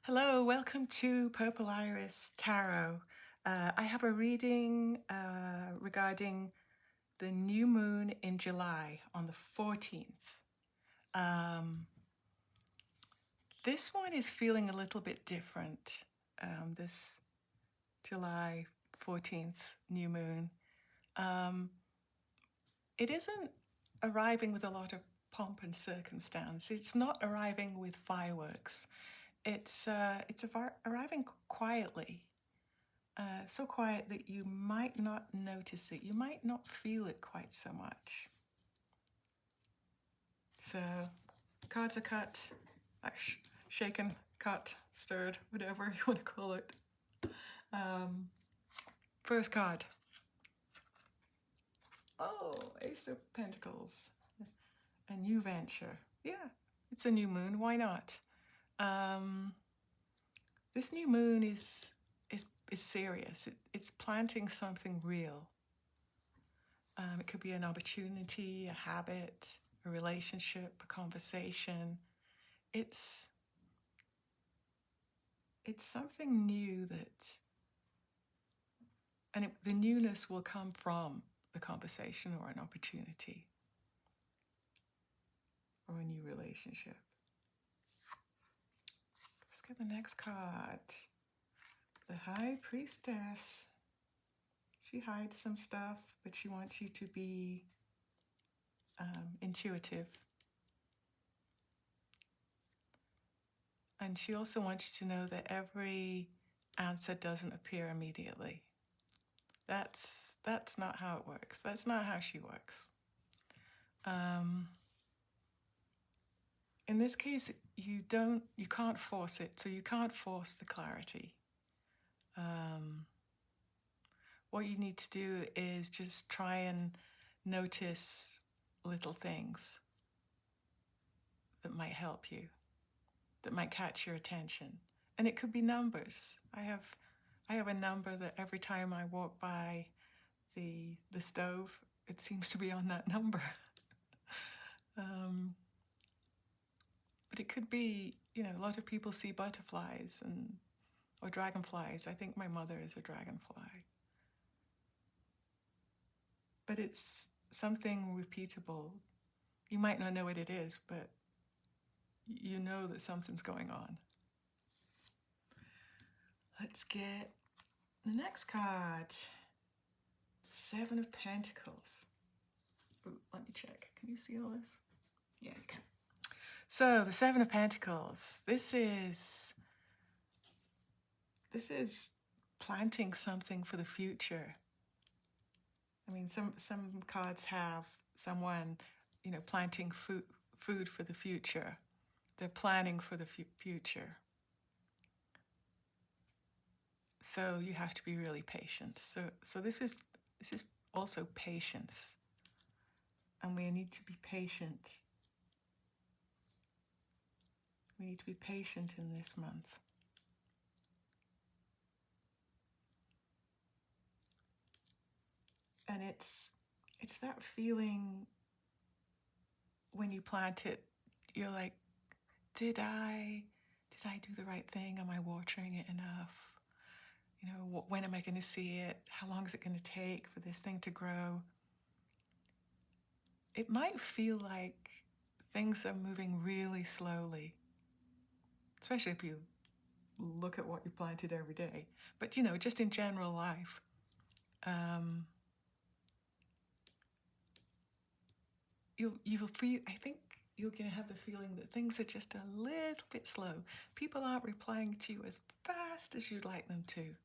Hello, welcome to Purple Iris Tarot. I have a reading regarding the new moon in July on the 14th. This one is feeling a little bit different, this July 14th new moon. It isn't arriving with a lot of pomp and circumstance. It's not arriving with fireworks. It's arriving quietly. So quiet that you might not notice it. You might not feel it quite so much. So, cards are cut, shaken, cut, stirred, whatever you want to call it. First card. Oh, Ace of Pentacles. A new venture. Yeah, it's a new moon. Why not? This new moon is serious. It's planting something real. It could be an opportunity, a habit, a relationship, a conversation. It's something new the newness will come from the conversation or an opportunity or a new relationship. Let's get the next card. The High Priestess. She hides some stuff, but she wants you to be intuitive. And she also wants you to know that every answer doesn't appear immediately. That's not how it works. That's not how she works. In this case, you can't force it, so you can't force the clarity. What you need to do is just try and notice little things that might help you, that might catch your attention. And it could be numbers. I have a number that every time I walk by the stove, it seems to be on that number. But it could be, a lot of people see butterflies or dragonflies. I think my mother is a dragonfly. But it's something repeatable. You might not know what it is, but you know that something's going on. Let's get the next card. Seven of Pentacles. Ooh, let me check. Can you see all this? Yeah, you can. So the Seven of Pentacles. This is planting something for the future. I mean, some cards have someone, planting food for the future. They're planning for the future. So you have to be really patient. So this is also patience. And we need to be patient. We need to be patient in this month. And it's that feeling when you plant it, you're like, did I do the right thing? Am I watering it enough? When am I going to see it? How long is it going to take for this thing to grow? It might feel like things are moving really slowly, especially if you look at what you planted every day. But, just in general life, you'll feel, I think you're going to have the feeling that things are just a little bit slow. People aren't replying to you as fast as you'd like them to.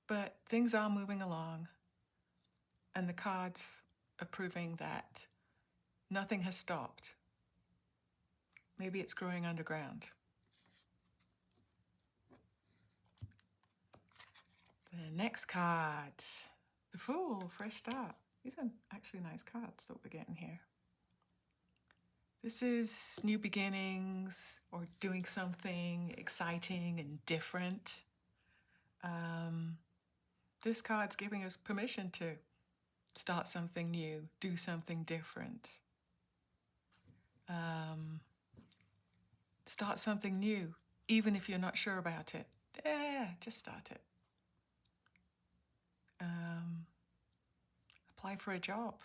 But things are moving along, and the cards are proving that nothing has stopped. Maybe it's growing underground. The next card, the Fool, fresh start. These are actually nice cards that we're getting here. This is new beginnings or doing something exciting and different. This card's giving us permission to start something new, do something different. Start something new. even if you're not sure about it. Just start it. Apply for a job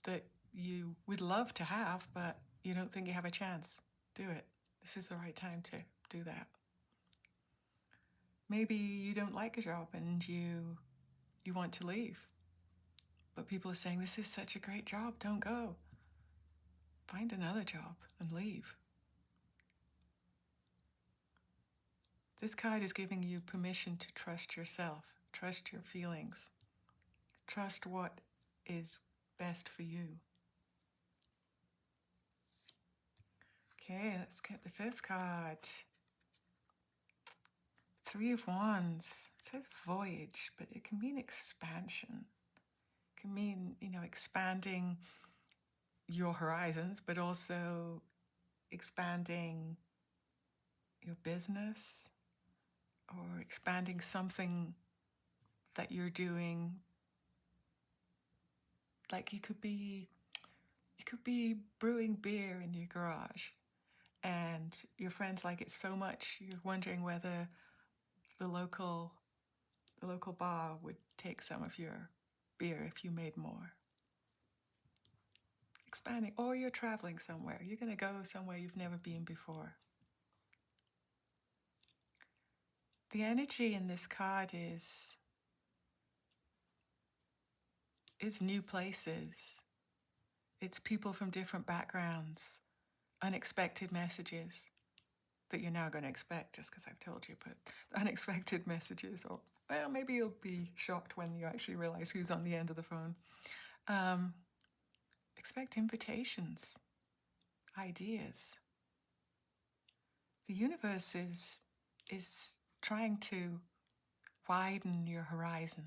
that you would love to have, but you don't think you have a chance. Do it. This is the right time to do that. Maybe you don't like a job and you want to leave, but people are saying, this is such a great job, don't go. Find another job and leave. This card is giving you permission to trust yourself, trust your feelings, trust what is best for you. Okay, let's get the fifth card. Three of Wands. It says voyage, but it can mean expansion. It can mean, expanding your horizons, but also expanding your business or expanding something that you're doing. Like you could be brewing beer in your garage and your friends like it so much you're wondering whether the local bar would take some of your beer if you made more. Expanding, or you're traveling somewhere. You're going to go somewhere you've never been before. The energy in this card is new places. It's people from different backgrounds, unexpected messages that you're now going to expect just because I've told you, but unexpected messages, or well, maybe you'll be shocked when you actually realize who's on the end of the phone. Expect invitations, ideas. The universe is trying to widen your horizon.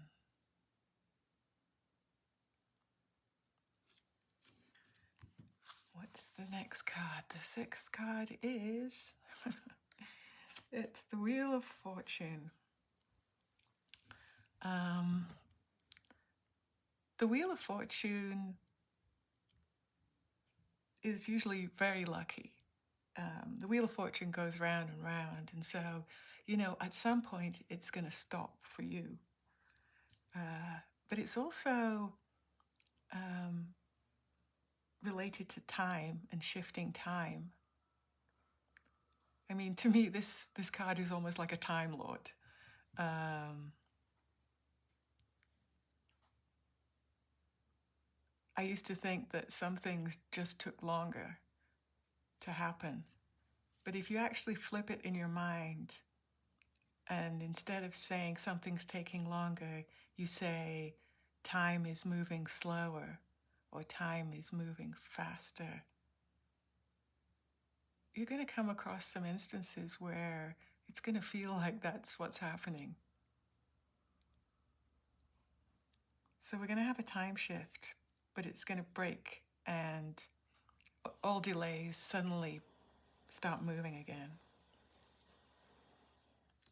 What's the next card? The sixth card is it's the Wheel of Fortune. The Wheel of Fortune is usually very lucky. The Wheel of Fortune goes round and round, and so, at some point it's going to stop for you. But it's also related to time and shifting time. I mean, to me, this card is almost like a Time Lord. I used to think that some things just took longer to happen. But if you actually flip it in your mind, and instead of saying something's taking longer, you say time is moving slower or time is moving faster, you're going to come across some instances where it's going to feel like that's what's happening. So we're going to have a time shift, but it's going to break and all delays suddenly start moving again.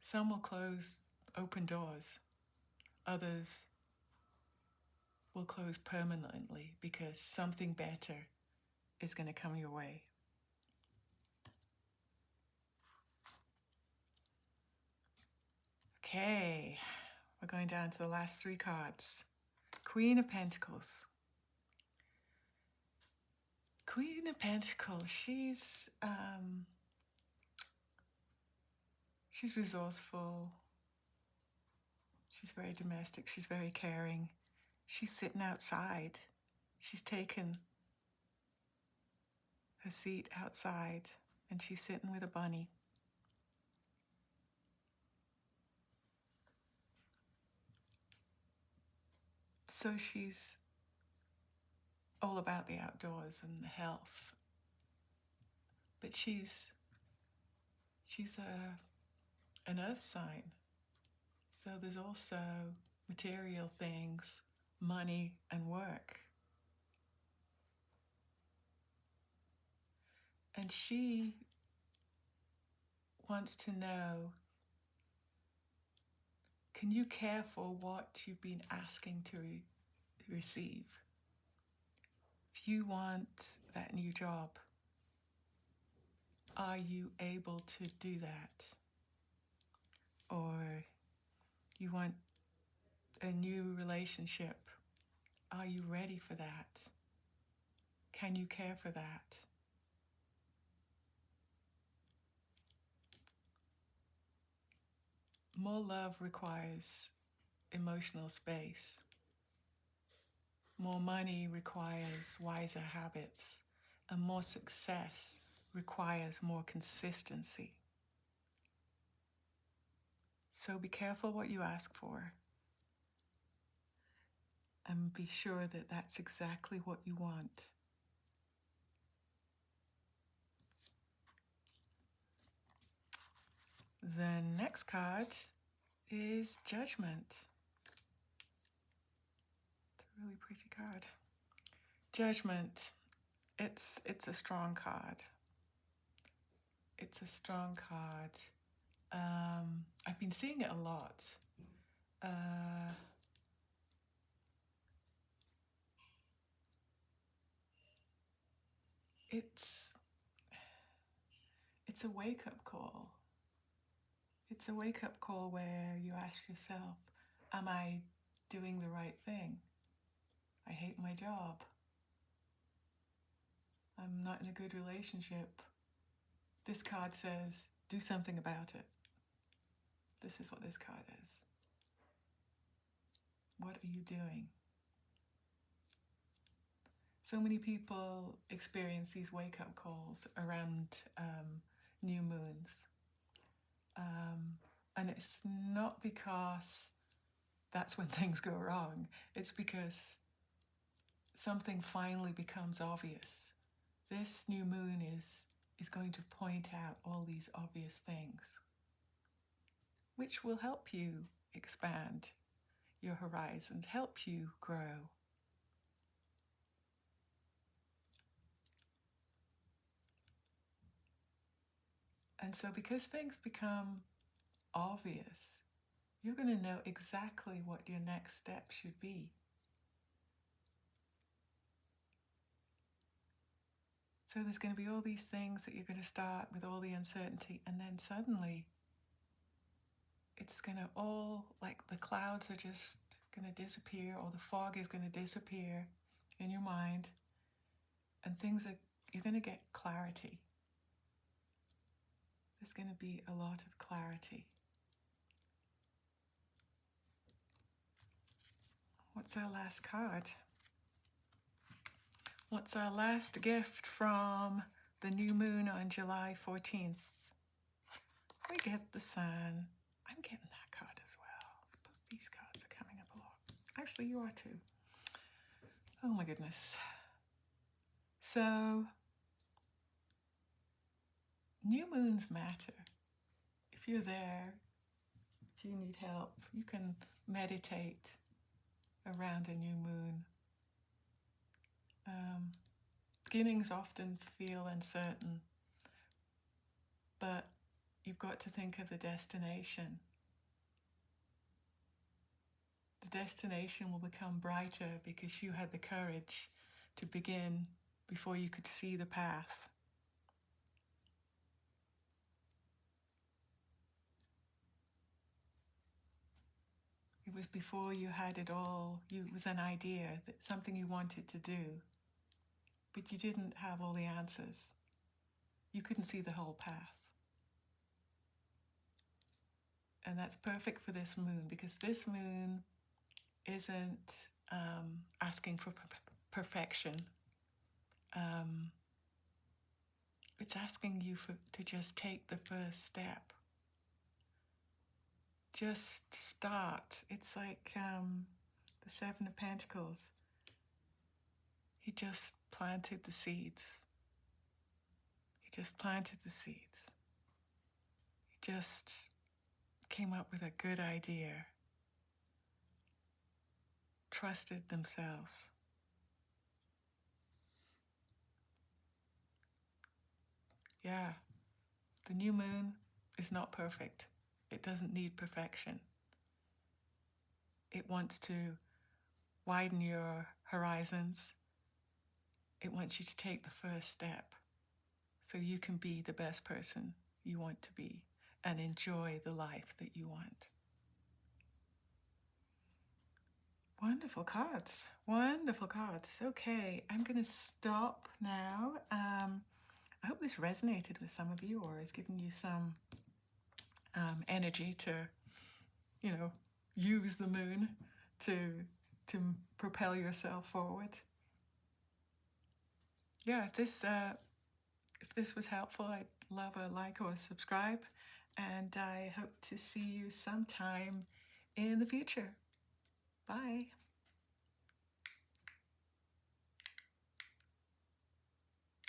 Some will close open doors. Others will close permanently because something better is going to come your way. Okay, we're going down to the last three cards. Queen of Pentacles. Queen of Pentacles, she's resourceful. She's very domestic. She's very caring. She's sitting outside. She's taken her seat outside and she's sitting with a bunny. So she's all about the outdoors and the health. But she's an earth sign. So there's also material things, money and work. And she wants to know, can you care for what you've been asking to receive? If you want that new job, Are you able to do that? Or you want a new relationship. Are you ready for that? Can you care for that? More love requires emotional space. More money requires wiser habits. And more success requires more consistency. So be careful what you ask for. And be sure that that's exactly what you want. The next card is Judgment. It's a really pretty card. Judgment. It's a strong card. It's a strong card. I've been seeing it a lot. It's a wake-up call. It's a wake-up call where you ask yourself, am I doing the right thing? I hate my job. I'm not in a good relationship. This card says, do something about it. This is what this card is. What are you doing? So many people experience these wake-up calls around new moons. And it's not because that's when things go wrong. It's because something finally becomes obvious. This new moon is going to point out all these obvious things, which will help you expand your horizon, help you grow. And so because things become obvious, you're going to know exactly what your next step should be. So there's going to be all these things that you're going to start with all the uncertainty, and then suddenly it's going to all, like the clouds are just going to disappear, or the fog is going to disappear in your mind, and you're going to get clarity. There's going to be a lot of clarity. What's our last card? What's our last gift from the new moon on July 14th? We get the Sun. I'm getting that card as well. But these cards are coming up a lot. Actually, you are too. Oh my goodness. So, new moons matter. If you're there, if you need help, you can meditate around a new moon. Beginnings often feel uncertain, but you've got to think of the destination. The destination will become brighter because you had the courage to begin before you could see the path. It was before you had it all. It was an idea, that something you wanted to do, but you didn't have all the answers. You couldn't see the whole path. And that's perfect for this moon, because this moon isn't asking for perfection. It's asking you to just take the first step. Just start. It's like the Seven of Pentacles. He just planted the seeds. He just planted the seeds. He just came up with a good idea. Trusted themselves. Yeah, the new moon is not perfect. It doesn't need perfection. It wants to widen your horizons. It wants you to take the first step. so you can be the best person you want to be and enjoy the life that you want. Wonderful cards. Wonderful cards. Okay, I'm going to stop now. I hope this resonated with some of you or has given you some energy to, use the moon to propel yourself forward. Yeah, if this was helpful, I'd love a like or a subscribe, and I hope to see you sometime in the future. Bye.